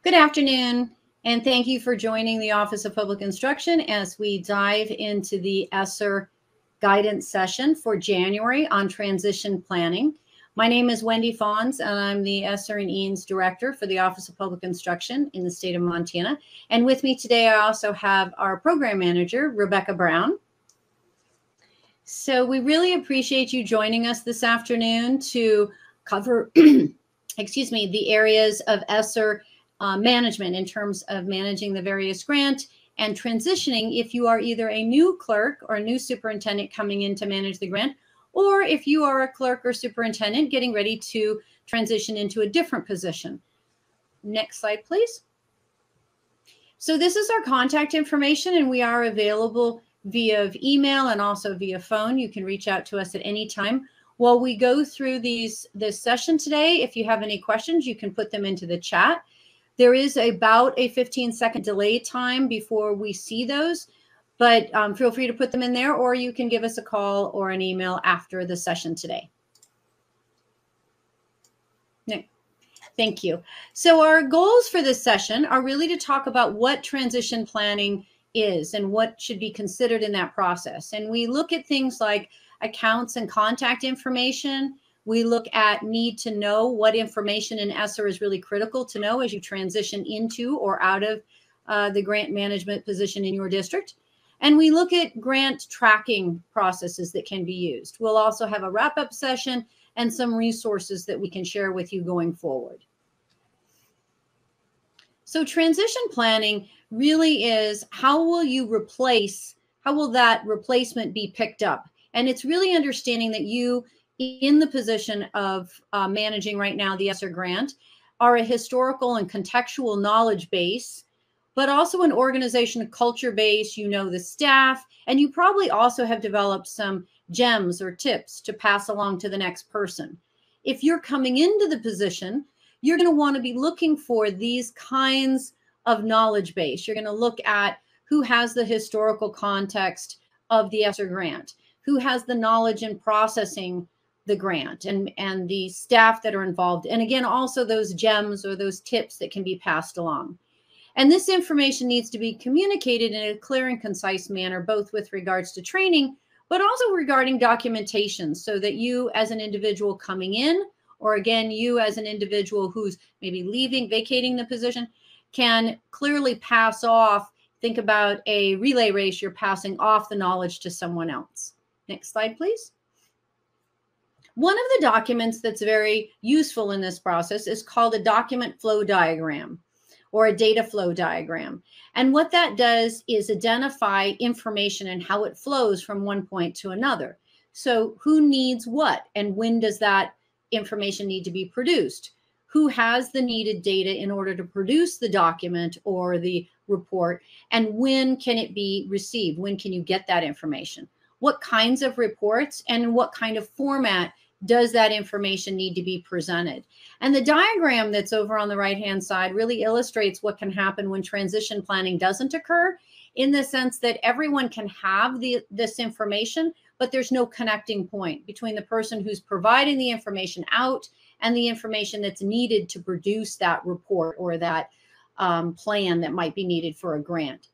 Good afternoon, and thank you for joining the Office of Public Instruction as we dive into the ESSER guidance session for January on transition planning. My name is Wendy Fawns, and I'm the ESSER and EANS Director for the Office of Public Instruction in the state of Montana. And with me today, I also have our Program Manager, Rebecca Brown. So we really appreciate you joining us this afternoon to cover, excuse me, the areas of ESSER management in terms of managing the various grant and transitioning if you are either a new clerk or a new superintendent coming in to manage the grant, or if you are a clerk or superintendent getting ready to transition into a different position. Next slide, please. So this is our contact information, and we are available via email and also via phone. You can reach out to us at any time. While we go through this session today, if you have any questions, you can put them into the chat. There is about a 15-second delay time before we see those, but feel free to put them in there, or you can give us a call or an email after the session today. Thank you. So our goals for this session are really to talk about what transition planning is and what should be considered in that process. And we look at things like accounts and contact information. We look at need to know what information in ESSER is really critical to know as you transition into or out of the grant management position in your district. And we look at grant tracking processes that can be used. We'll also have a wrap-up session and some resources that we can share with you going forward. So transition planning really is how will that replacement be picked up? And it's really understanding that you, in the position of managing right now the ESSER grant, are a historical and contextual knowledge base, but also an organization culture base. You know the staff, and you probably also have developed some gems or tips to pass along to the next person. If you're coming into the position, you're going to want to be looking for these kinds of knowledge base. You're going to look at who has the historical context of the ESSER grant, who has the knowledge in processing the grant, and the staff that are involved. And again, also those gems or those tips that can be passed along. And this information needs to be communicated in a clear and concise manner, both with regards to training, but also regarding documentation, so that you as an individual coming in, or again, you as an individual who's maybe leaving, vacating the position, can clearly pass off. Think about a relay race. You're passing off the knowledge to someone else. Next slide, please. One of the documents that's very useful in this process is called a document flow diagram or a data flow diagram. And what that does is identify information and how it flows from one point to another. So who needs what, and when does that information need to be produced? Who has the needed data in order to produce the document or the report, and when can it be received? When can you get that information? What kinds of reports and in what kind of format does that information need to be presented? And the diagram that's over on the right-hand side really illustrates what can happen when transition planning doesn't occur, in the sense that everyone can have this information, but there's no connecting point between the person who's providing the information out and the information that's needed to produce that report or that plan that might be needed for a grant.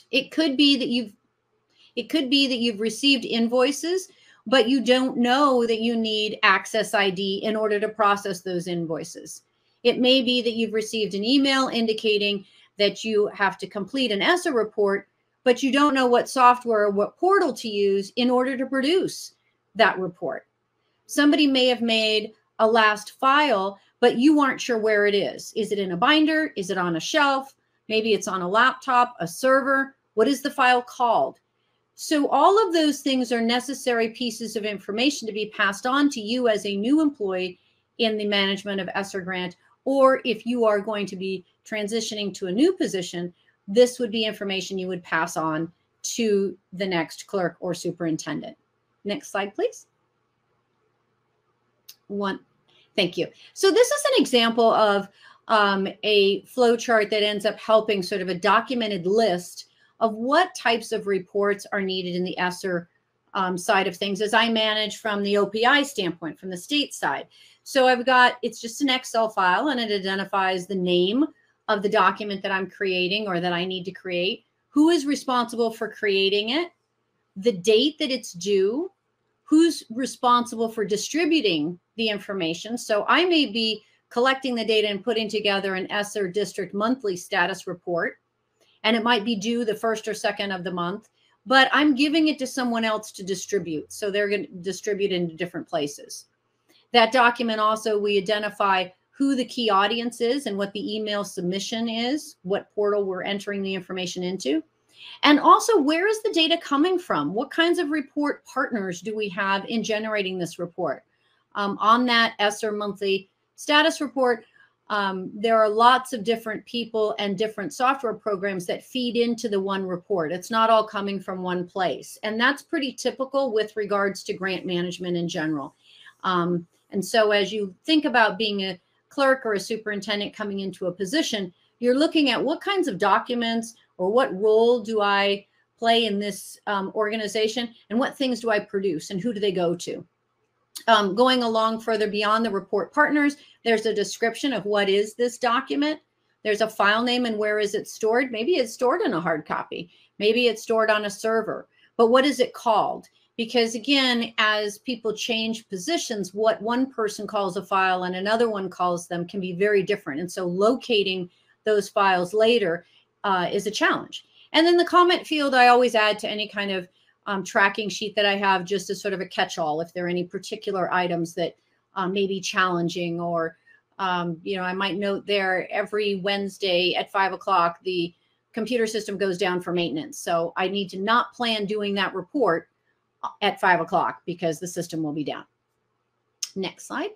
It could be that you've received invoices, but you don't know that you need access ID in order to process those invoices. It may be that you've received an email indicating that you have to complete an ESSER report, but you don't know what software or what portal to use in order to produce that report. Somebody may have made a last file, but you aren't sure where it is. Is it in a binder? Is it on a shelf? Maybe it's on a laptop, a server. What is the file called? So all of those things are necessary pieces of information to be passed on to you as a new employee in the management of ESSER grant, or if you are going to be transitioning to a new position, this would be information you would pass on to the next clerk or superintendent. Next slide, please. Thank you. So this is an example of a flow chart that ends up helping sort of a documented list of what types of reports are needed in the ESSER side of things, as I manage from the OPI standpoint, from the state side. So it's just an Excel file, and it identifies the name of the document that I'm creating or that I need to create, who is responsible for creating it, the date that it's due, who's responsible for distributing the information. So I may be collecting the data and putting together an ESSER district monthly status report, and it might be due the 1st or 2nd of the month, but I'm giving it to someone else to distribute. So they're going to distribute into different places. That document also, we identify who the key audience is and what the email submission is, what portal we're entering the information into. And also, where is the data coming from? What kinds of report partners do we have in generating this report? On that ESSER monthly status report, there are lots of different people and different software programs that feed into the one report. It's not all coming from one place. And that's pretty typical with regards to grant management in general. And so as you think about being a clerk or a superintendent coming into a position, you're looking at what kinds of documents or what role do I play in this organization, and what things do I produce and who do they go to? Going along further beyond the report partners, there's a description of what is this document. There's a file name and where is it stored. Maybe it's stored in a hard copy. Maybe it's stored on a server. But what is it called? Because again, as people change positions, what one person calls a file and another one calls them can be very different. And so locating those files later is a challenge. And then the comment field, I always add to any kind of tracking sheet that I have, just as sort of a catch-all if there are any particular items that may be challenging, or I might note there every Wednesday at 5 o'clock the computer system goes down for maintenance, so I need to not plan doing that report at 5 o'clock because the system will be down. Next slide.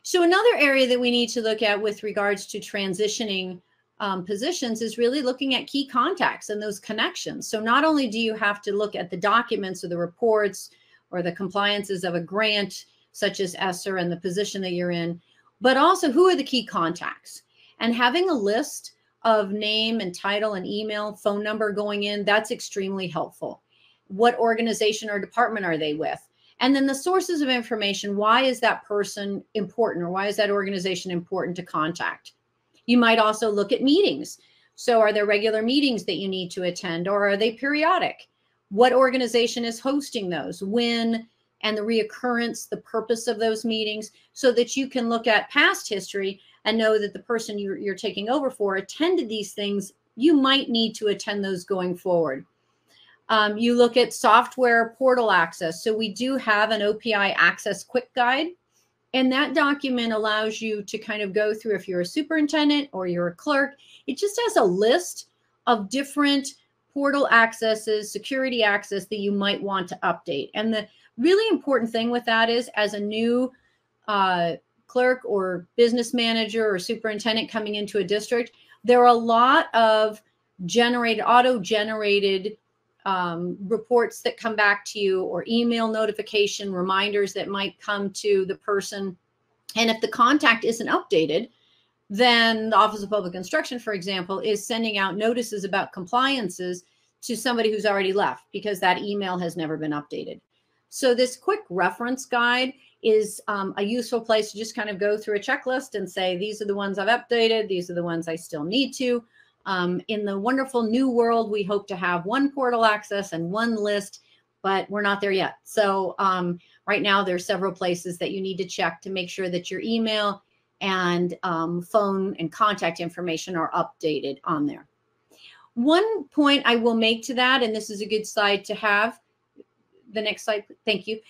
So another area that we need to look at with regards to transitioning positions is really looking at key contacts and those connections. So not only do you have to look at the documents or the reports or the compliances of a grant, such as ESSER and the position that you're in, but also who are the key contacts. And having a list of name and title and email, phone number going in, that's extremely helpful. What organization or department are they with? And then the sources of information. Why is that person important, or why is that organization important to contact? You might also look at meetings. So are there regular meetings that you need to attend, or are they periodic? What organization is hosting those? When? And the reoccurrence, the purpose of those meetings, so that you can look at past history and know that the person you're taking over for attended these things. You might need to attend those going forward. You look at software portal access. So we do have an OPI Access Quick Guide. And that document allows you to kind of go through, if you're a superintendent or you're a clerk, it just has a list of different portal accesses, security access that you might want to update. And the really important thing with that is, as a new clerk or business manager or superintendent coming into a district, there are a lot of auto-generated reports that come back to you, or email notification reminders that might come to the person. And if the contact isn't updated, then the Office of Public Instruction, for example, is sending out notices about compliances to somebody who's already left because that email has never been updated. So this quick reference guide is a useful place to just kind of go through a checklist and say, these are the ones I've updated, these are the ones I still need to. In the wonderful new world, we hope to have one portal access and one list, but we're not there yet. So right now, there's several places that you need to check to make sure that your email and phone and contact information are updated on there. One point I will make to that, and this is a good slide to have, the next slide, thank you,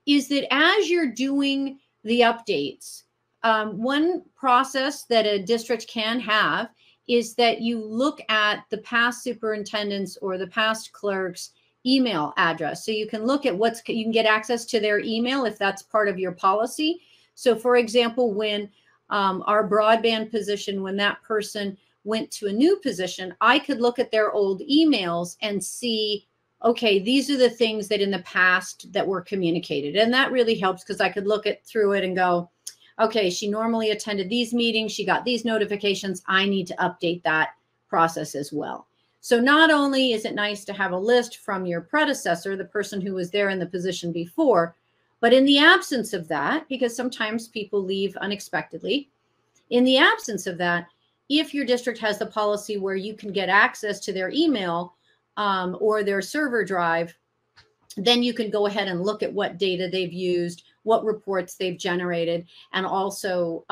is that as you're doing the updates, one process that a district can have is that you look at the past superintendents or the past clerks' email address. So you can look at you can get access to their email if that's part of your policy. So for example, when our broadband position, when that person went to a new position, I could look at their old emails and see, okay, these are the things that in the past that were communicated. And that really helps because I could look through it and go, okay, she normally attended these meetings, she got these notifications, I need to update that process as well. So not only is it nice to have a list from your predecessor, the person who was there in the position before, but in the absence of that, because sometimes people leave unexpectedly, In the absence of that, if your district has the policy where you can get access to their email or their server drive, then you can go ahead and look at what data they've used, what reports they've generated, and also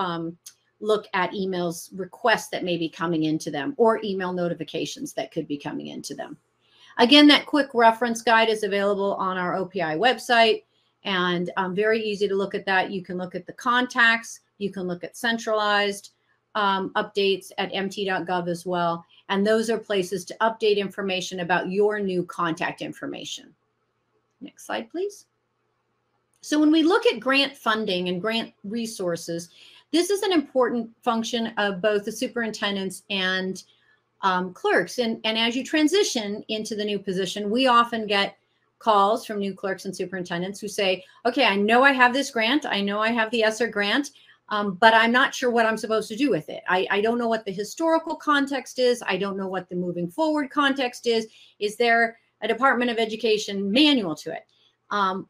look at emails requests that may be coming into them or email notifications that could be coming into them. Again, that quick reference guide is available on our OPI website, and very easy to look at that. You can look at the contacts. You can look at centralized updates at mt.gov as well. And those are places to update information about your new contact information. Next slide, please. So when we look at grant funding and grant resources, this is an important function of both the superintendents and clerks. And as you transition into the new position, we often get calls from new clerks and superintendents who say, okay, I know I have this grant. I know I have the ESSER grant, but I'm not sure what I'm supposed to do with it. I don't know what the historical context is. I don't know what the moving forward context is. Is there a Department of Education manual to it?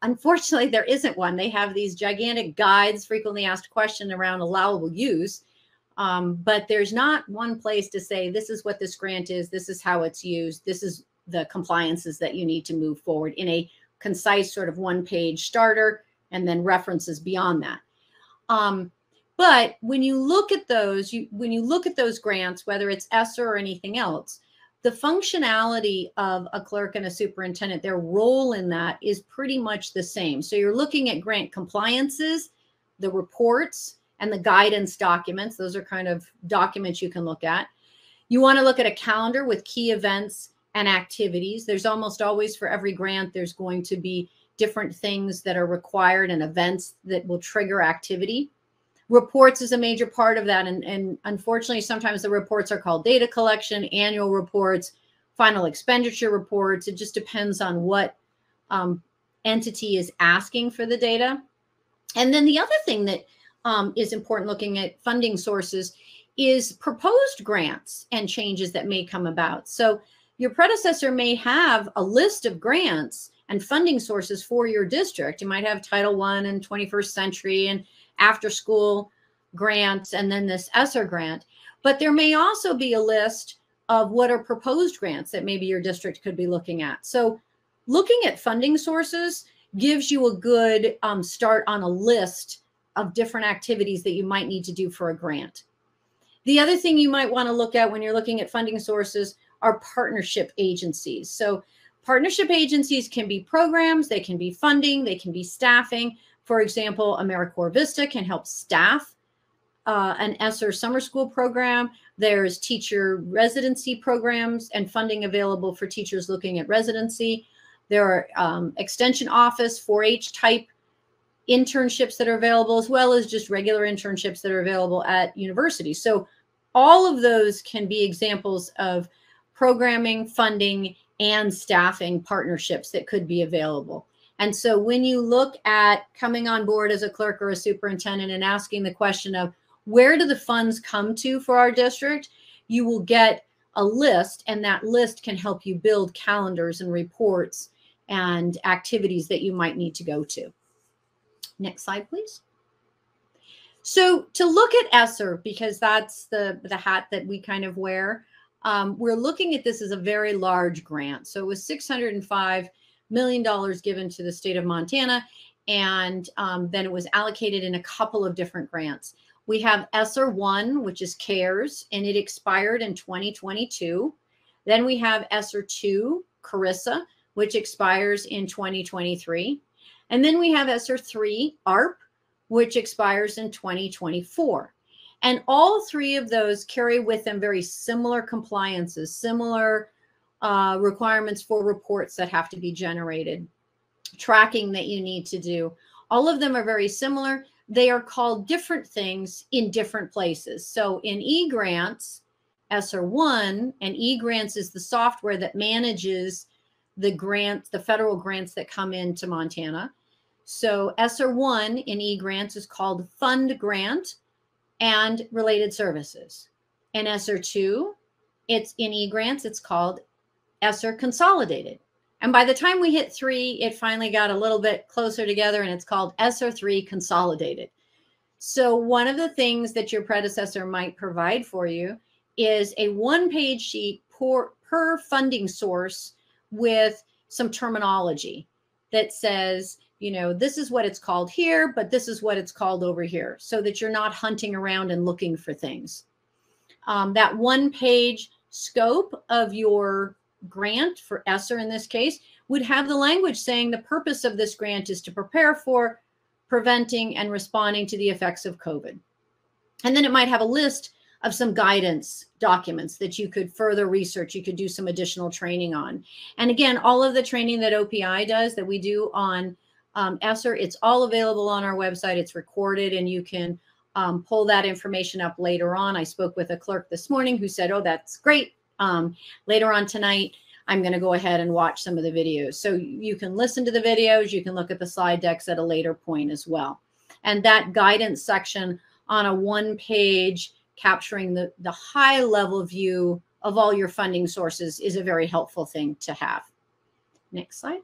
Unfortunately, there isn't one. They have these gigantic guides, frequently asked questions around allowable use. But there's not one place to say, this is what this grant is, this is how it's used, this is the compliances that you need to move forward in a concise sort of one-page starter and then references beyond that. But when you look at those, when you look at those grants, whether it's ESSER or anything else, the functionality of a clerk and a superintendent, their role in that is pretty much the same. So you're looking at grant compliances, the reports, and the guidance documents. Those are kind of documents you can look at. You want to look at a calendar with key events and activities. There's almost always, for every grant, there's going to be different things that are required and events that will trigger activity. Reports is a major part of that. And unfortunately, sometimes the reports are called data collection, annual reports, final expenditure reports. It just depends on what entity is asking for the data. And then the other thing that is important looking at funding sources is proposed grants and changes that may come about. So your predecessor may have a list of grants and funding sources for your district. You might have Title I and 21st Century and after school grants and then this ESSER grant. But there may also be a list of what are proposed grants that maybe your district could be looking at. So looking at funding sources gives you a good start on a list of different activities that you might need to do for a grant. The other thing you might want to look at when you're looking at funding sources are partnership agencies. So partnership agencies can be programs, they can be funding, they can be staffing. For example, AmeriCorps Vista can help staff an ESSER summer school program. There's teacher residency programs and funding available for teachers looking at residency. There are extension office, 4-H type internships that are available, as well as just regular internships that are available at universities. So all of those can be examples of programming, funding, and staffing partnerships that could be available. And so when you look at coming on board as a clerk or a superintendent and asking the question of where do the funds come to for our district, you will get a list, and that list can help you build calendars and reports and activities that you might need to go to. Next slide, please. So to look at ESSER, because that's the hat that we kind of wear, we're looking at this as a very large grant. So it was $605 million given to the state of Montana, and then it was allocated in a couple of different grants. We have ESSER 1, which is CARES, and it expired in 2022. Then we have ESSER 2, CARISSA, which expires in 2023. And then we have ESSER 3, ARP, which expires in 2024. And all three of those carry with them very similar compliances, similar requirements for reports that have to be generated, tracking that you need to do. All of them are very similar. They are called different things in different places. So in eGrants, ESSER 1, and eGrants is the software that manages the grants, the federal grants that come into Montana. So ESSER 1 in eGrants is called Fund Grant and Related Services. In ESSER 2, it's in eGrants, it's called ESSER Consolidated. And by the time we hit 3, it finally got a little bit closer together, and it's called ESSER 3 Consolidated. So one of the things that your predecessor might provide for you is a one-page sheet per funding source with some terminology that says, you know, this is what it's called here, but this is what it's called over here, so that you're not hunting around and looking for things. That one-page scope of your grant for ESSER in this case would have the language saying the purpose of this grant is to prepare for, preventing, and responding to the effects of COVID. And then it might have a list of some guidance documents that you could further research, you could do some additional training on. And again, all of the training that OPI does, that we do on ESSER, it's all available on our website. It's recorded, and you can pull that information up later on. I spoke with a clerk this morning who said, oh, that's great. Later on tonight, I'm going to go ahead and watch some of the videos. So you can listen to the videos, you can look at the slide decks at a later point as well. And that guidance section on a one-page capturing the high level view of all your funding sources is a very helpful thing to have. Next slide.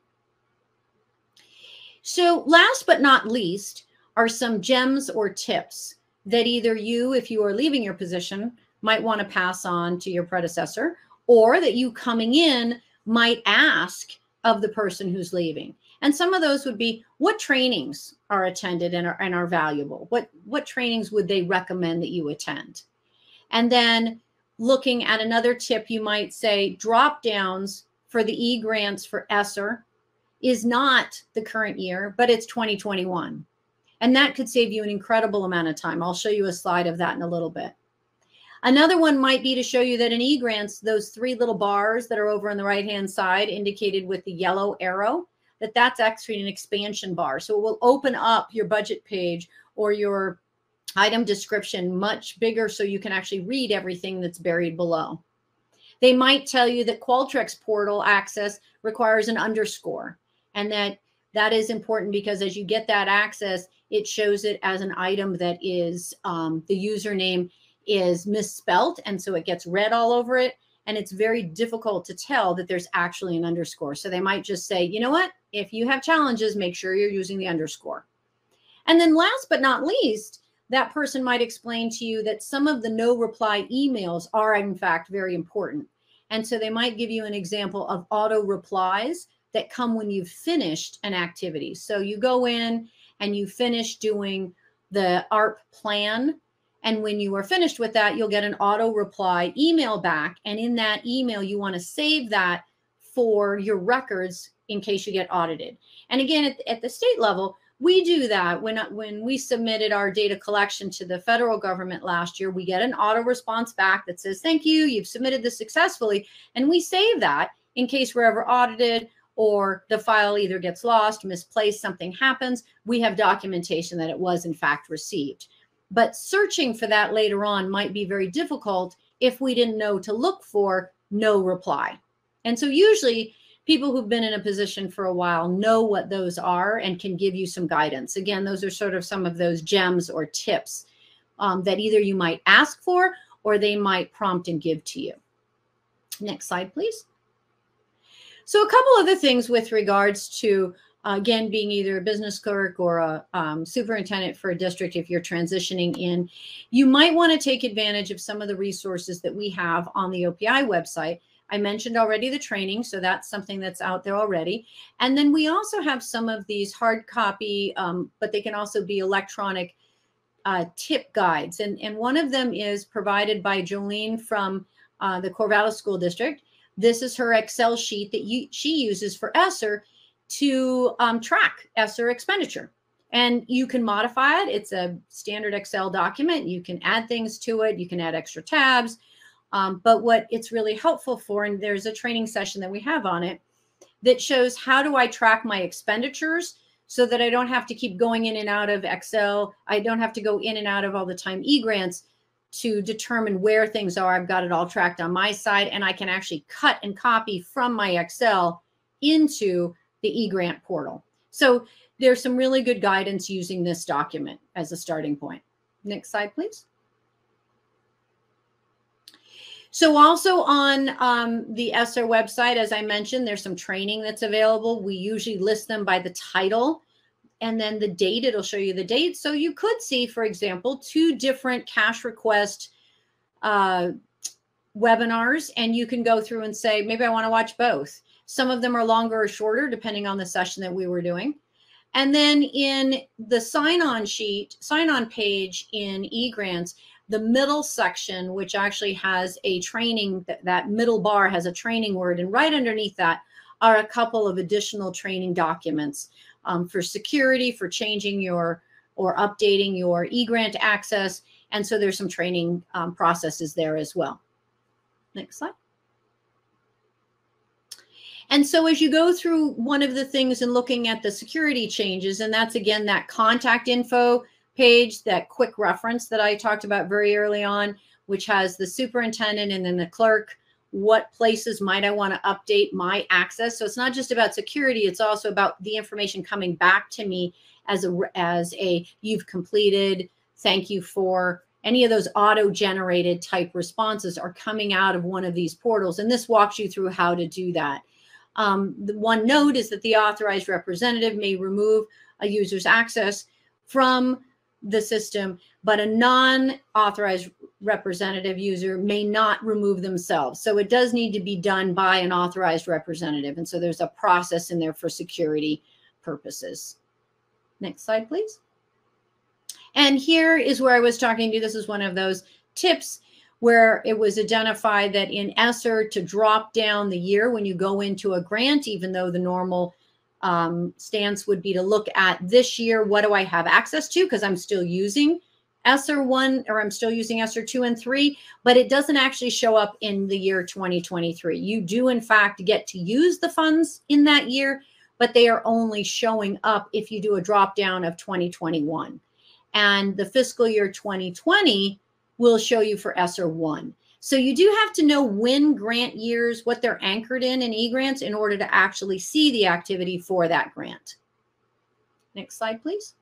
So last but not least are some gems or tips that either you, if you are leaving your position, might want to pass on to your predecessor, or that you coming in might ask of the person who's leaving. And some of those would be, what trainings are attended and are valuable? What trainings would they recommend that you attend? And then looking at another tip, you might say drop downs for the e-grants for ESSER is not the current year, but it's 2021. And that could save you an incredible amount of time. I'll show you a slide of that in a little bit. Another one might be to show you that in e-grants, those three little bars that are over on the right-hand side indicated with the yellow arrow, that's actually an expansion bar. So it will open up your budget page or your item description much bigger, so you can actually read everything that's buried below. They might tell you that Qualtrics portal access requires an underscore, and that is important because as you get that access, it shows it as an item that is the username is misspelt, and so it gets red all over it, and it's very difficult to tell that there's actually an underscore. So they might just say, you know what, if you have challenges, make sure you're using the underscore. And then last but not least, that person might explain to you that some of the no reply emails are in fact very important. And so they might give you an example of auto replies that come when you've finished an activity. So you go in and you finish doing the ARP plan. And when you are finished with that, you'll get an auto reply email back. And in that email, you want to save that for your records in case you get audited. And again, at the state level, we do that. When we submitted our data collection to the federal government last year, we get an auto response back that says, thank you, you've submitted this successfully. And we save that in case we're ever audited or the file either gets lost, misplaced, something happens. We have documentation that it was in fact received. But searching for that later on might be very difficult if we didn't know to look for no reply. And so usually people who've been in a position for a while know what those are and can give you some guidance. Again, those are sort of some of those gems or tips that either you might ask for or they might prompt and give to you. Next slide, please. So a couple other things with regards to, again, being either a business clerk or a superintendent for a district if you're transitioning in, you might want to take advantage of some of the resources that we have on the OPI website. I mentioned already the training, so that's something that's out there already. And then we also have some of these hard copy, but they can also be electronic tip guides. And one of them is provided by Jolene from the Corvallis School District. This is her Excel sheet that she uses for ESSER to track ESSER expenditure. And you can modify it. It's a standard Excel document. You can add things to it. You can add extra tabs. But what it's really helpful for, and there's a training session that we have on it that shows how do I track my expenditures so that I don't have to keep going in and out of Excel. I don't have to go in and out of all the time e-grants to determine where things are. I've got it all tracked on my side, and I can actually cut and copy from my Excel into the e-grant portal. So there's some really good guidance using this document as a starting point. Next slide, please. So also on the ESSER website, as I mentioned, there's some training that's available. We usually list them by the title and then the date, it'll show you the date. So you could see, for example, 2 different cash request webinars, and you can go through and say, maybe I want to watch both. Some of them are longer or shorter, depending on the session that we were doing. And then in the sign-on sheet, sign-on page in eGrants, the middle section, which actually has a training, that middle bar has a training word, and right underneath that are a couple of additional training documents for security, for changing your or updating your eGrant access. And so there's some training processes there as well. Next slide. And so as you go through, one of the things in looking at the security changes, and that's again that contact info page, that quick reference that I talked about very early on, which has the superintendent and then the clerk, what places might I want to update my access. So it's not just about security, it's also about the information coming back to me as a you've completed, thank you for. Any of those auto-generated type responses are coming out of one of these portals, and this walks you through how to do that. The one note is that the authorized representative may remove a user's access from the system, but a non-authorized representative user may not remove themselves. So it does need to be done by an authorized representative. And so there's a process in there for security purposes. Next slide, please. And here is where I was talking to you. This is one of those tips where it was identified that in ESSER, to drop down the year when you go into a grant, even though the normal stance would be to look at this year, what do I have access to? Because I'm still using ESSER 1, or I'm still using ESSER 2 and 3, but it doesn't actually show up in the year 2023. You do, in fact, get to use the funds in that year, but they are only showing up if you do a drop down of 2021. And the fiscal year 2020 will show you for ESSER 1. So you do have to know when grant years, what they're anchored in eGrants, in order to actually see the activity for that grant. Next slide, please.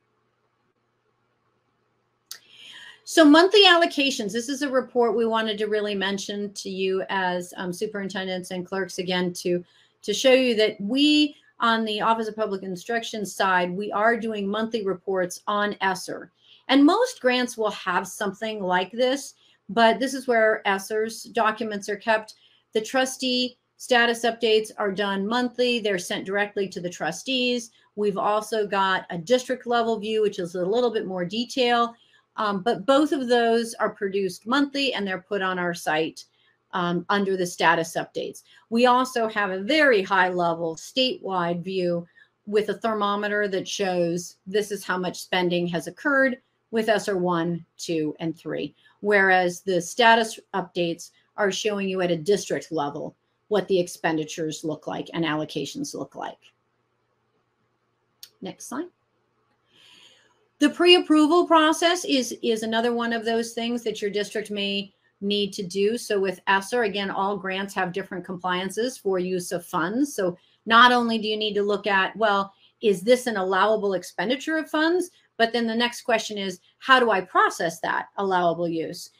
So monthly allocations, this is a report we wanted to really mention to you as superintendents and clerks, again, to show you that we, on the Office of Public Instruction side, we are doing monthly reports on ESSER. And most grants will have something like this, but this is where ESSER's documents are kept. The trustee status updates are done monthly. They're sent directly to the trustees. We've also got a district level view, which is a little bit more detail, but both of those are produced monthly, and they're put on our site under the status updates. We also have a very high level statewide view with a thermometer that shows this is how much spending has occurred with ESSER 1, 2, and 3, whereas the status updates are showing you at a district level what the expenditures look like and allocations look like. Next slide. The pre-approval process is another one of those things that your district may need to do. So with ESSER, again, all grants have different compliances for use of funds. So not only do you need to look at, well, is this an allowable expenditure of funds? But then the next question is, how do I process that allowable use?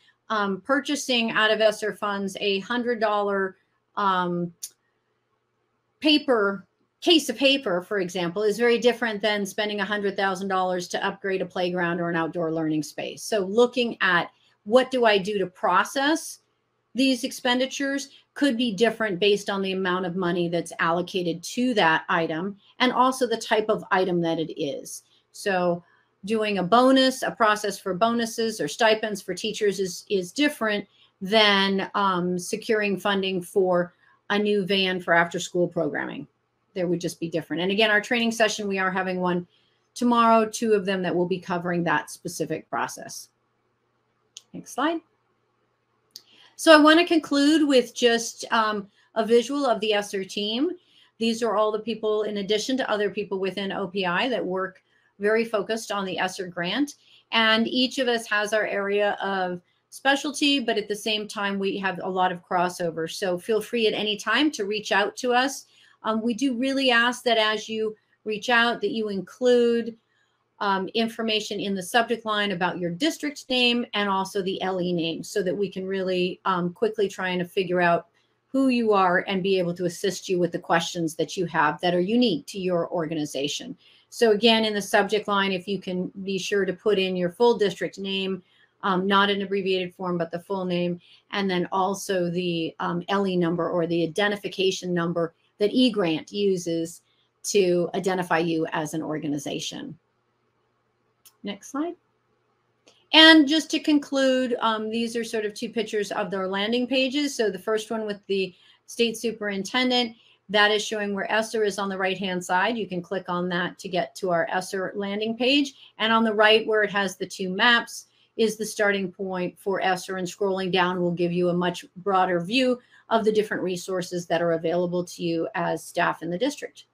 Purchasing out of ESSER funds a $100 case of paper, for example, is very different than spending $100,000 to upgrade a playground or an outdoor learning space. So looking at what do I do to process these expenditures could be different based on the amount of money that's allocated to that item, and also the type of item that it is. So doing a bonus, a process for bonuses or stipends for teachers is different than securing funding for a new van for after school programming. There would just be different. And again, our training session, we are having one tomorrow, 2 of them that will be covering that specific process. Next slide. So I want to conclude with just a visual of the ESSER team. These are all the people, in addition to other people within OPI, that work very focused on the ESSER grant. And each of us has our area of specialty, but at the same time, we have a lot of crossover. So feel free at any time to reach out to us. We do really ask that as you reach out, that you include information in the subject line about your district name and also the LE name, so that we can really quickly try to figure out who you are and be able to assist you with the questions that you have that are unique to your organization. So again, in the subject line, if you can be sure to put in your full district name, not an abbreviated form, but the full name, and then also the LE number or the identification number that eGrant uses to identify you as an organization. Next slide. And just to conclude, these are sort of two pictures of their landing pages. So the first one with the state superintendent, that is showing where ESSER is on the right-hand side. You can click on that to get to our ESSER landing page. And on the right, where it has the two maps, is the starting point for ESSER. And scrolling down will give you a much broader view of the different resources that are available to you as staff in the district.